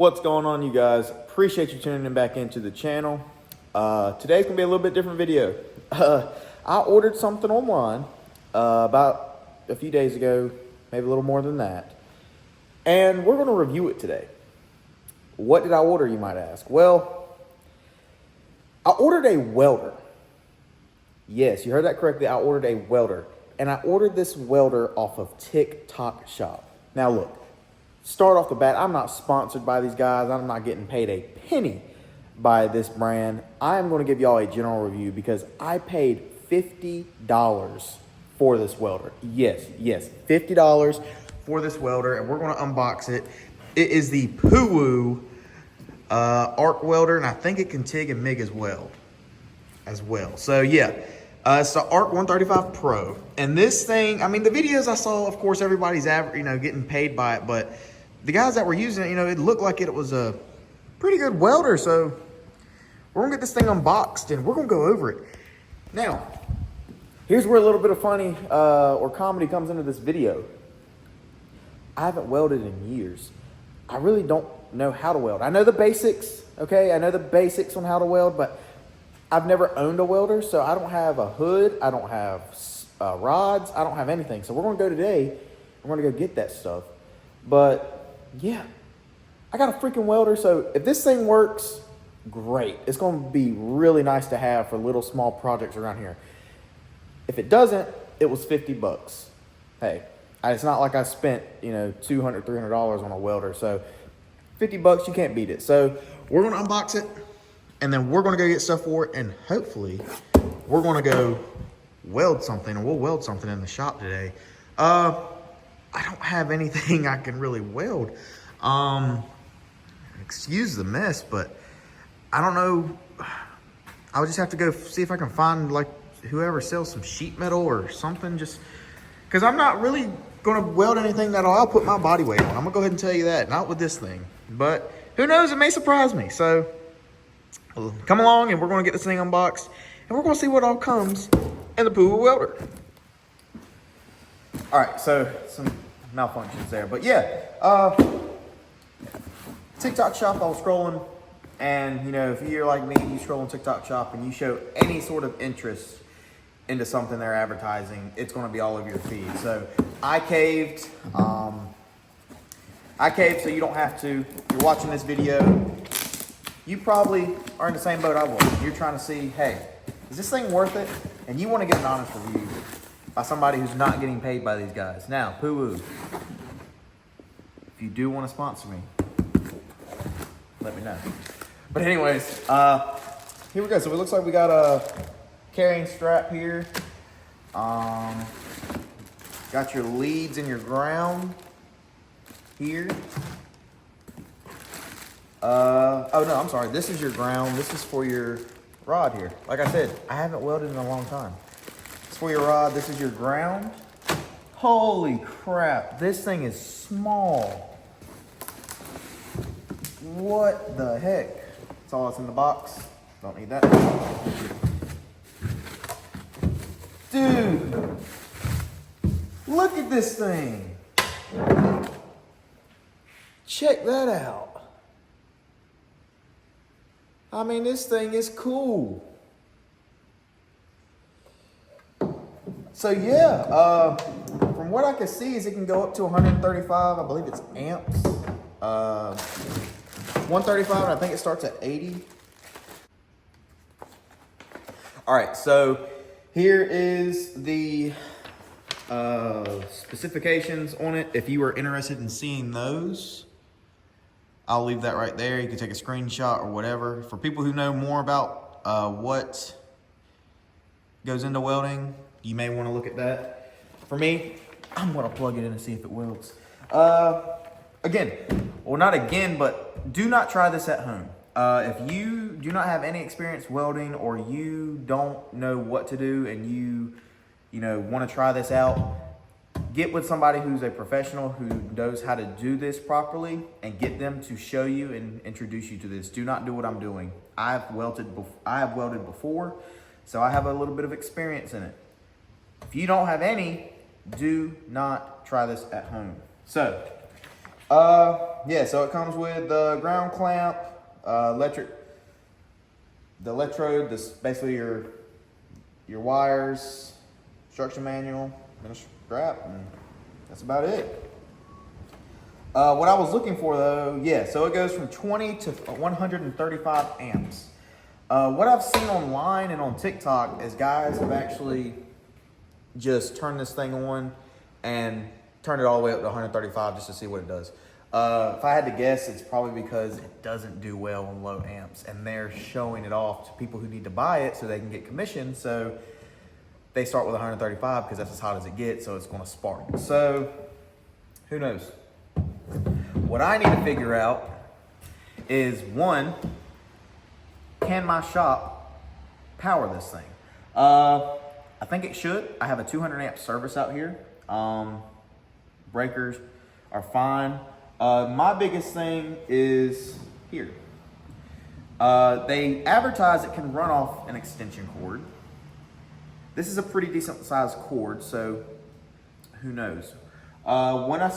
What's going on, you guys? Appreciate you tuning in back into the channel. Today's gonna be a little bit different video. I ordered something online about a few days ago, maybe a little more than that, and we're gonna review it today. What did I order, you might ask? Well, I ordered a welder. Yes, you heard that correctly. I ordered a welder, and I ordered this welder off of TikTok Shop. Now look, start off the bat, I'm not sponsored by these guys. I'm not getting paid a penny by this brand. I am going to give y'all a general review because I paid $50 for this welder. Yes, $50 for this welder, and we're going to unbox it. It is the PUWU Arc Welder, and I think it can TIG and MIG as well. So yeah, it's the Arc 135 Pro, and this thing, I mean, the videos I saw, of course, everybody's getting paid by it, but the guys that were using it, it looked like it was a pretty good welder. So we're gonna get this thing unboxed and we're gonna go over it. Now, here's where a little bit of funny or comedy comes into this video. I haven't welded in years. I really don't know how to weld. I know the basics, okay? I know the basics on how to weld, but I've never owned a welder, so I don't have a hood, I don't have rods, I don't have anything. So we're gonna go today, and we're gonna go get that stuff. But yeah, I got a freaking welder, so if this thing works, great. It's gonna be really nice to have for little small projects around here. If it doesn't, it was 50 bucks. Hey, it's not like I spent, $200, $300 on a welder, so 50 bucks, you can't beat it. So we're gonna unbox it, and then we're gonna go get stuff for it, and hopefully we're gonna go weld something, and we'll weld something in the shop today. I don't have anything I can really weld. Excuse the mess, but I don't know. I would just have to go see if I can find like whoever sells some sheet metal or something, just because I'm not really gonna weld anything that I'll put my body weight on. I'm gonna go ahead and tell you that, not with this thing, but who knows, it may surprise me. So come along and we're gonna get this thing unboxed and we're gonna see what all comes in the PUWU welder. All right, so some malfunctions there, but yeah, TikTok Shop, I was scrolling, and if you're like me, you scroll on TikTok Shop and you show any sort of interest into something they're advertising, it's going to be all over your feed. So I caved. So you don't have to. You're watching this video, you probably are in the same boat I was. You're trying to see, hey, is this thing worth it? And you want to get an honest review by somebody who's not getting paid by these guys. Now, PUWU, if you do want to sponsor me, let me know. But anyways, here we go. So it looks like we got a carrying strap here. Got your leads and your ground here. Oh no, I'm sorry. This is your ground. This is for your rod here. Like I said, I haven't welded in a long time. It's for your rod. This is your ground. Holy crap. This thing is small. What the heck? That's all that's in the box. Don't need that. Dude, look at this thing. Check that out. I mean, this thing is cool. So yeah, from what I can see is it can go up to 135, I believe it's amps. 135, and I think it starts at 80. All right, so here is the specifications on it. If you are interested in seeing those, I'll leave that right there. You can take a screenshot or whatever. For people who know more about what goes into welding, you may want to look at that. For me, I'm going to plug it in and see if it welds. Again, well, not again, but do not try this at home. If you do not have any experience welding, or you don't know what to do and you want to try this out, get with somebody who's a professional who knows how to do this properly and get them to show you and introduce you to this. Do not do what I'm doing. I have welded before, so I have a little bit of experience in it. If you don't have any, do not try this at home. So Yeah, so it comes with the ground clamp, the electrode, this basically your wires, instruction manual, and a strap, and that's about it. What I was looking for though, yeah, so it goes from 20 to 135 amps. What I've seen online and on TikTok is guys have actually just turned this thing on and turned it all the way up to 135 just to see what it does. If I had to guess, it's probably because it doesn't do well on low amps, and they're showing it off to people who need to buy it so they can get commission. So they start with 135 because that's as hot as it gets, so it's going to spark. So who knows? What I need to figure out is, one, can my shop power this thing? I think it should. I have a 200 amp service out here. Breakers are fine. My biggest thing is here. They advertise it can run off an extension cord. This is a pretty decent sized cord, so who knows? When I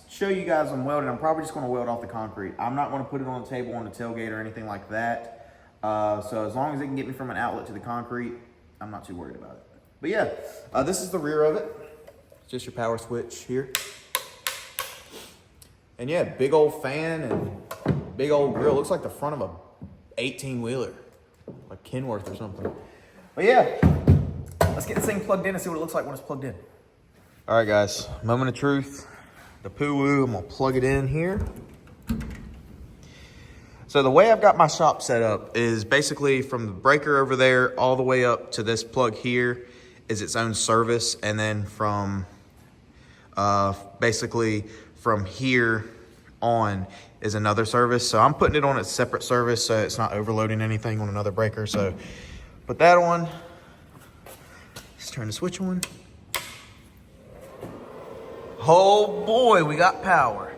show you guys I'm welding, I'm probably just going to weld off the concrete. I'm not going to put it on the table on the tailgate or anything like that. So as long as it can get me from an outlet to the concrete, I'm not too worried about it. But yeah, this is the rear of it. It's just your power switch here. And yeah, big old fan and big old grill. Looks like the front of a 18-wheeler, like Kenworth or something. But yeah, let's get this thing plugged in and see what it looks like when it's plugged in. All right, guys, moment of truth. The PUWU, I'm gonna plug it in here. So the way I've got my shop set up is basically from the breaker over there all the way up to this plug here is its own service, and then from basically from here on is another service. So I'm putting it on a separate service so it's not overloading anything on another breaker. So put that on. Let's turn the switch on. Oh boy, we got power.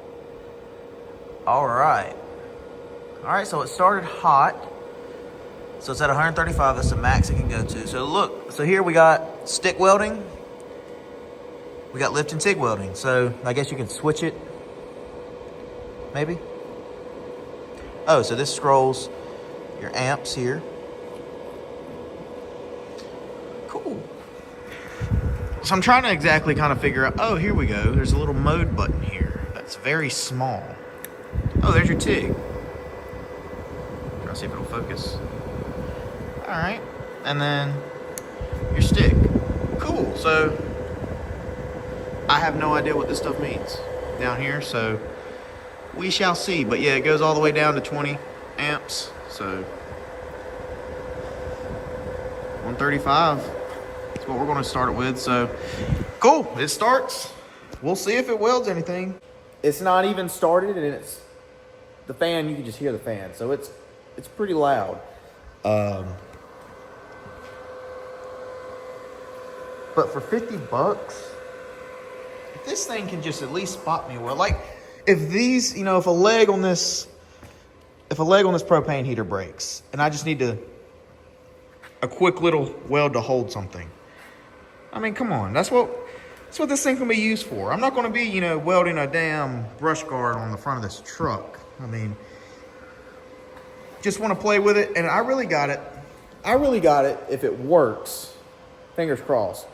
All right. All right, so it started hot. So it's at 135, that's the max it can go to. So look, so here we got stick welding. We got lift and TIG welding. So I guess you can switch it, maybe. Oh, so this scrolls your amps here. Cool. So I'm trying to exactly kind of figure out, oh, here we go. There's a little mode button here. That's very small. Oh, there's your TIG. Try to see if it'll focus. All right. And then your stick. Cool. So I have no idea what this stuff means down here, so we shall see. But yeah, it goes all the way down to 20 amps. So 135. That's what we're going to start it with. So cool. It starts. We'll see if it welds anything. It's not even started, and it's the fan. You can just hear the fan, so it's pretty loud. But for 50 bucks, if this thing can just at least spot me well, like if these, you know, if a leg on this propane heater breaks and I just need a quick little weld to hold something. I mean, come on, that's what this thing can be used for. I'm not going to be, you know, welding a damn brush guard on the front of this truck. I mean, just want to play with it, and I really got it. If it works, fingers crossed.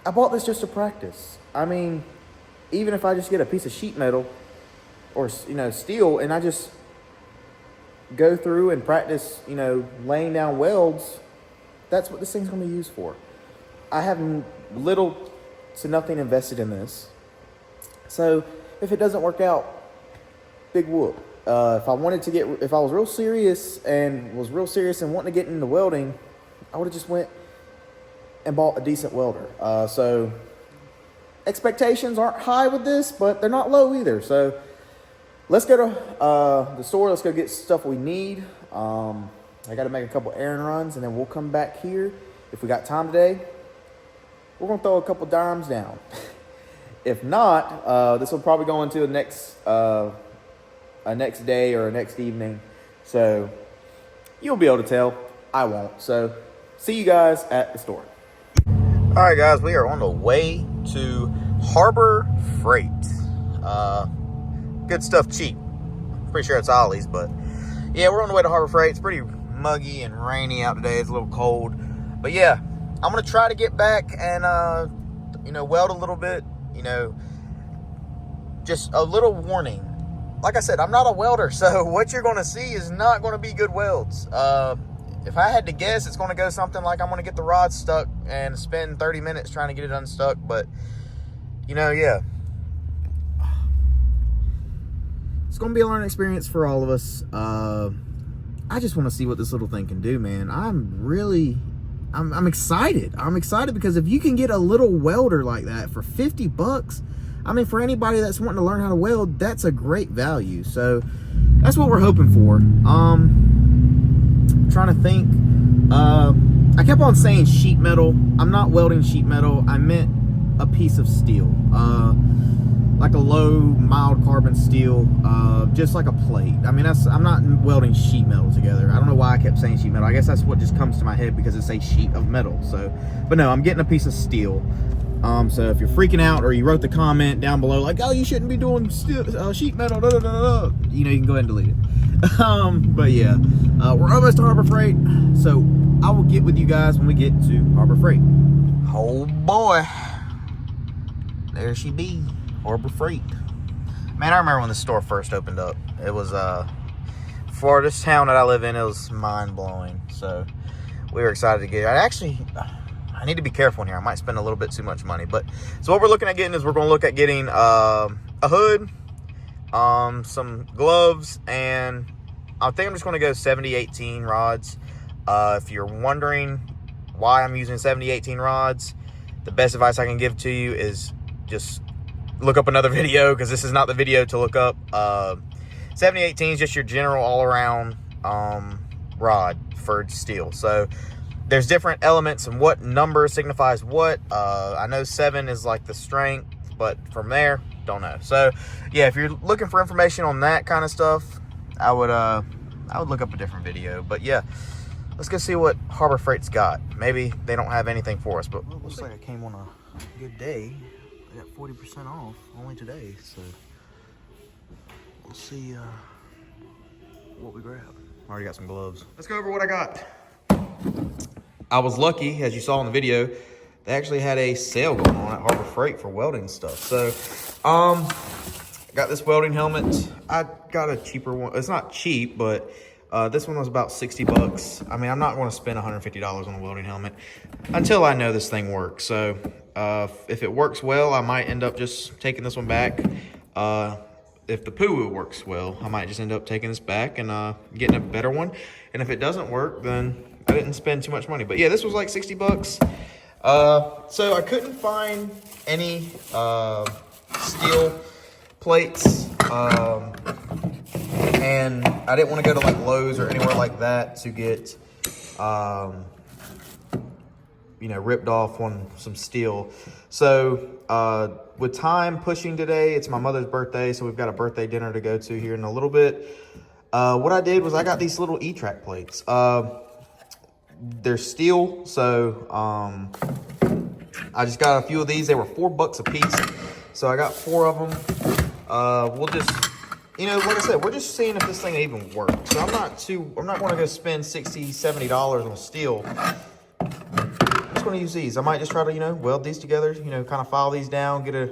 I bought this just to practice. I mean, even if I just get a piece of sheet metal or, you know, steel, and I just go through and practice, you know, laying down welds, that's what this thing's going to be used for. I have little to nothing invested in this. So if it doesn't work out, big whoop. If I was real serious and wanting to get into welding, I would have just went and bought a decent welder. So expectations aren't high with this, but they're not low either. So let's go to the store. Let's go get stuff we need. I got to make a couple errand runs, and then we'll come back here. If we got time today, we're going to throw a couple dimes down. If not, this will probably go into the next day or a next evening. So you'll be able to tell. I won't. So see you guys at the store. All right, guys, we are on the way to Harbor Freight. good stuff cheap. Pretty sure it's Ollie's, but yeah, we're on the way to Harbor Freight. It's pretty muggy and rainy out today. It's a little cold, but yeah, I'm gonna try to get back and you know, weld a little bit. You know, just a little warning. Like I said, I'm not a welder, so what you're gonna see is not gonna be good welds. If I had to guess, it's gonna go something like I'm gonna get the rod stuck and spend 30 minutes trying to get it unstuck. But you know, yeah, it's gonna be a learning experience for all of us. I just want to see what this little thing can do, man. I'm excited. I'm excited because if you can get a little welder like that for 50 bucks, I mean, for anybody that's wanting to learn how to weld, that's a great value. So that's what we're hoping for. Trying to think. I kept on saying sheet metal. I'm not welding sheet metal. I meant a piece of steel, like a low, mild carbon steel, just like a plate. I mean, I'm not welding sheet metal together. I don't know why I kept saying sheet metal. I guess that's what just comes to my head because it's a sheet of metal. So, but no, I'm getting a piece of steel. So if you're freaking out or you wrote the comment down below like, oh, you shouldn't be doing steel, sheet metal, you know, you can go ahead and delete it. But yeah, we're almost to Harbor Freight, so I will get with you guys when we get to Harbor Freight. Oh boy, there she be, Harbor Freight. Man, I remember when the store first opened up. It was for this town that I live in, it was mind-blowing. So we were excited to get it. I need to be careful in here. I might spend a little bit too much money. But so what we're looking at getting is we're going to look at getting a hood, some gloves, and I think I'm just going to go 70-18 rods. If you're wondering why I'm using 70-18 rods, the best advice I can give to you is just look up another video, because this is not the video to look up. 70-18 is just your general all-around rod for steel. So there's different elements and what number signifies what. I know 7 is like the strength, but from there, don't know. So yeah, if you're looking for information on that kind of stuff, I would look up a different video. But yeah, let's go see what Harbor Freight's got. Maybe they don't have anything for us, but it looks like I came on a good day. I got 40% off only today, so we'll see what we grab. I already got some gloves. Let's go over what I got. I was lucky, as you saw in the video, they actually had a sale going on at Harbor Freight for welding stuff. So, got this welding helmet. I got a cheaper one. It's not cheap, but this one was about 60 bucks. I mean, I'm not going to spend $150 on a welding helmet until I know this thing works. So, if it works well, I might end up just taking this one back. If the PUWU works well, I might just end up taking this back and getting a better one. And if it doesn't work, then I didn't spend too much money. But yeah, this was like 60 bucks. So I couldn't find any steel plates. And I didn't want to go to like Lowe's or anywhere like that to get, you know, ripped off on some steel. So with time pushing today, it's my mother's birthday, so we've got a birthday dinner to go to here in a little bit. What I did was I got these little E-track plates. They're steel, so I just got a few of these. They were $4 a piece, so I got 4 of them. We'll just, you know, like I said, we're just seeing if this thing even works. So I'm not going to go spend $60, $70 on steel. I'm just going to use these. I might just try to, you know, weld these together, you know, kind of file these down, get a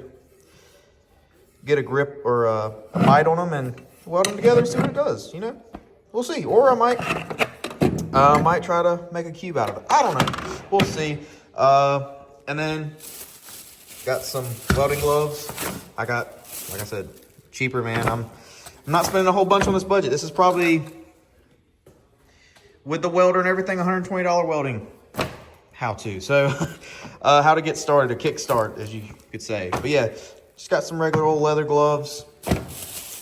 grip or a bite on them and weld them together and see what it does, you know. We'll see. Or I might try to make a cube out of it. I don't know. We'll see. And then got some welding gloves. I got, like I said, cheaper, man. I'm not spending a whole bunch on this budget. This is probably, with the welder and everything, $120 welding how-to. So, how to get started, a kickstart, as you could say. But yeah, just got some regular old leather gloves.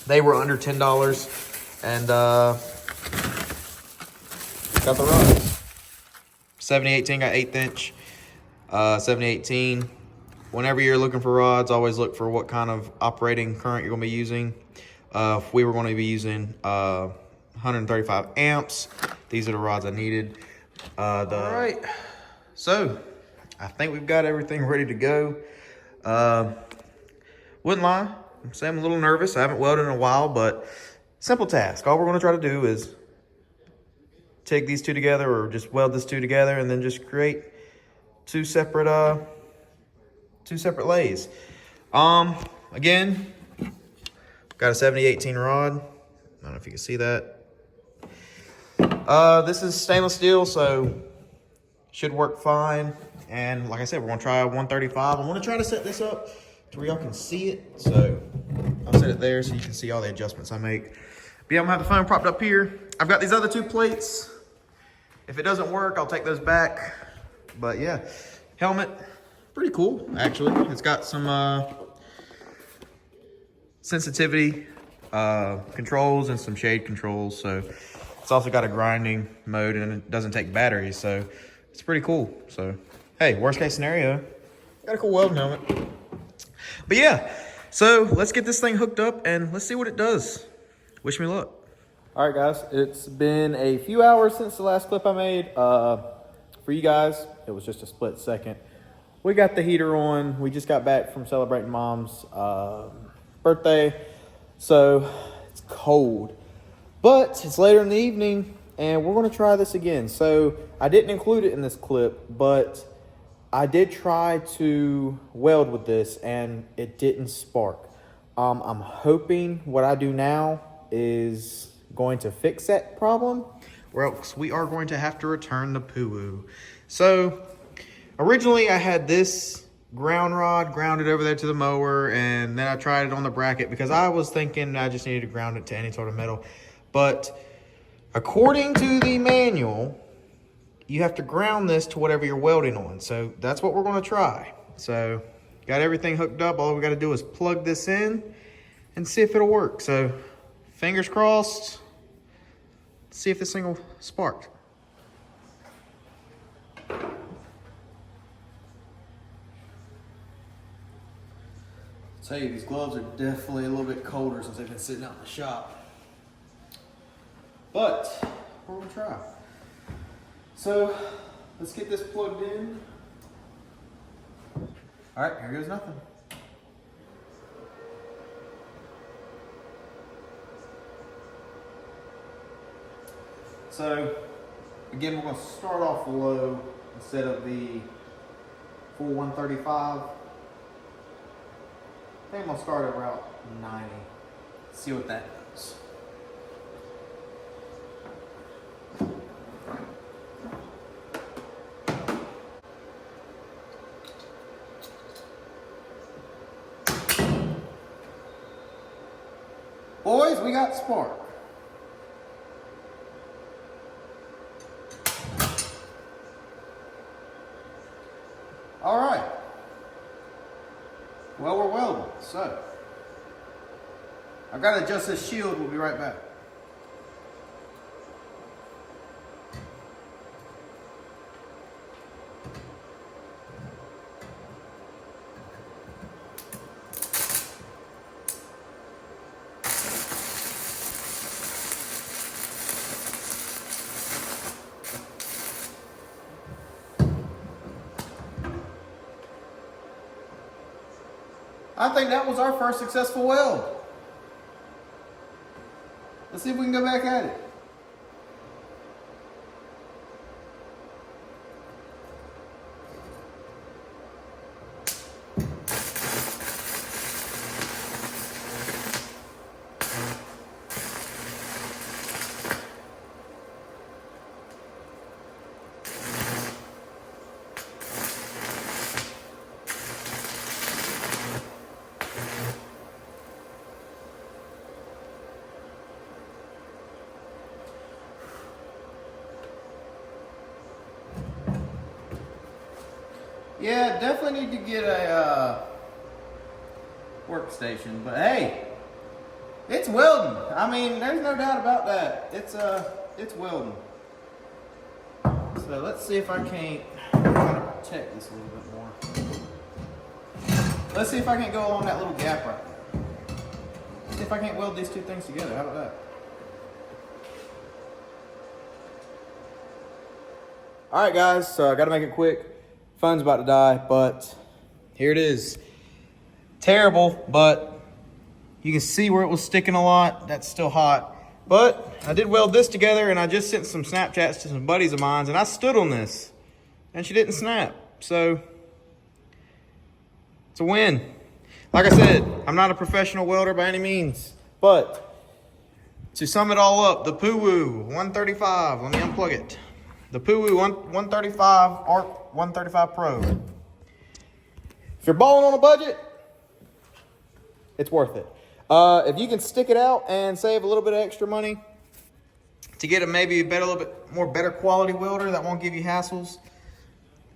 They were under $10. And got the rods. 70-18, got 1/8 inch. 70-18. Whenever you're looking for rods, always look for what kind of operating current you're going to be using. If we were going to be using 135 amps, these are the rods I needed. All right. So, I think we've got everything ready to go. Wouldn't lie, say I'm a little nervous. I haven't welded in a while, but simple task. All we're gonna try to do is take these two together, or just weld this two together, and then just create two separate lays. Again, got a 70-18 rod. I don't know if you can see that. This is stainless steel, so should work fine. And like I said, we're gonna try 135. I'm gonna try to set this up to where y'all can see it. So I'll set it there so you can see all the adjustments I make. But yeah, I'm gonna have the phone propped up here. I've got these other two plates. If it doesn't work, I'll take those back. But yeah, helmet, pretty cool, actually. It's got some sensitivity controls and some shade controls. So it's also got a grinding mode, and it doesn't take batteries. So it's pretty cool. So hey, worst case scenario, got a cool welding helmet. But yeah, so let's get this thing hooked up and let's see what it does. Wish me luck. All right, guys, it's been a few hours since the last clip I made. For you guys, it was just a split second. We got the heater on. We just got back from celebrating Mom's birthday. So it's cold, but it's later in the evening and we're gonna try this again. So I didn't include it in this clip, but I did try to weld with this and it didn't spark. I'm hoping what I do now is going to fix that problem, or else we are going to have to return the PUWU. So originally I had this ground rod grounded over there to the mower, and then I tried it on the bracket because I was thinking I just needed to ground it to any sort of metal. But according to the manual, you have to ground this to whatever you're welding on. So that's what we're gonna try. So got everything hooked up. All we gotta do is plug this in and see if it'll work. So fingers crossed. Let's see if this thing will spark. I'll tell you, these gloves are definitely a little bit colder since they've been sitting out in the shop. But we're gonna try. So let's get this plugged in. All right, here goes nothing. So again, we're gonna start off low instead of the full 135. I think I'm gonna start at around 90. See what that does. Boys, we got spark. All right. Well, we're welding, so I've got to adjust this shield. We'll be right back. I think that was our first successful weld. Let's see if we can go back at it. Yeah, definitely need to get a workstation, but hey, it's welding. I mean, there's no doubt about that. It's welding. So let's see if I can't kind of protect this a little bit more. Let's see if I can't go along that little gap right there. See if I can't weld these two things together. How about that? All right, guys, so I got to make it quick. Phone's about to die, but here it is. Terrible, but You can see where it was sticking a lot. That's still hot. But I did weld this together, and I just sent some Snapchats to some buddies of mine, and I stood on this, and she didn't snap. So it's a win. Like I said, I'm not a professional welder by any means, but to sum it all up, the PUWU 135, let me unplug it. The PUWU 135 Arc 135 Pro. If you're balling on a budget, it's worth it. If you can stick it out and save a little bit of extra money to get a maybe a little bit more better quality welder that won't give you hassles,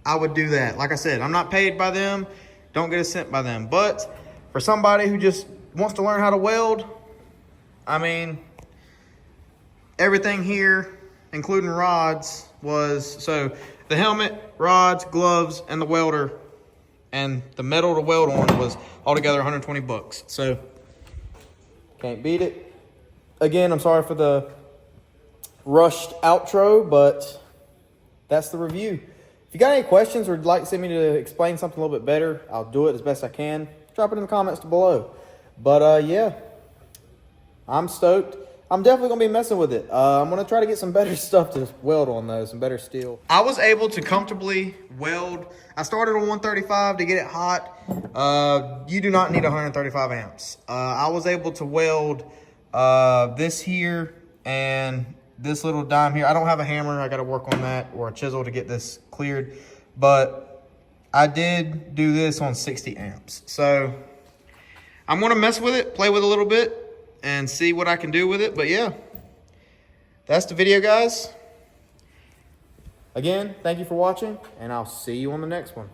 I would do that. Like I said, I'm not paid by them, don't get a cent by them. But for somebody who just wants to learn how to weld, I mean, everything here, including rods, was, so the helmet, rods, gloves, and the welder, and the metal to weld on was altogether 120 bucks. So can't beat it. Again, I'm sorry for the rushed outro, but that's the review. If you got any questions or would like to see me to explain something a little bit better, I'll do it as best I can. Drop it in the comments below. But yeah, I'm stoked. I'm definitely going to be messing with it. I'm going to try to get some better stuff to weld on those, some better steel. I was able to comfortably weld. I started on 135 to get it hot. You do not need 135 amps. I was able to weld this here and this little dime here. I don't have a hammer. I got to work on that, or a chisel to get this cleared. But I did do this on 60 amps. So I'm going to mess with it, play with it a little bit, and see what I can do with it. But yeah, that's the video, guys. Again, thank you for watching, and I'll see you on the next one.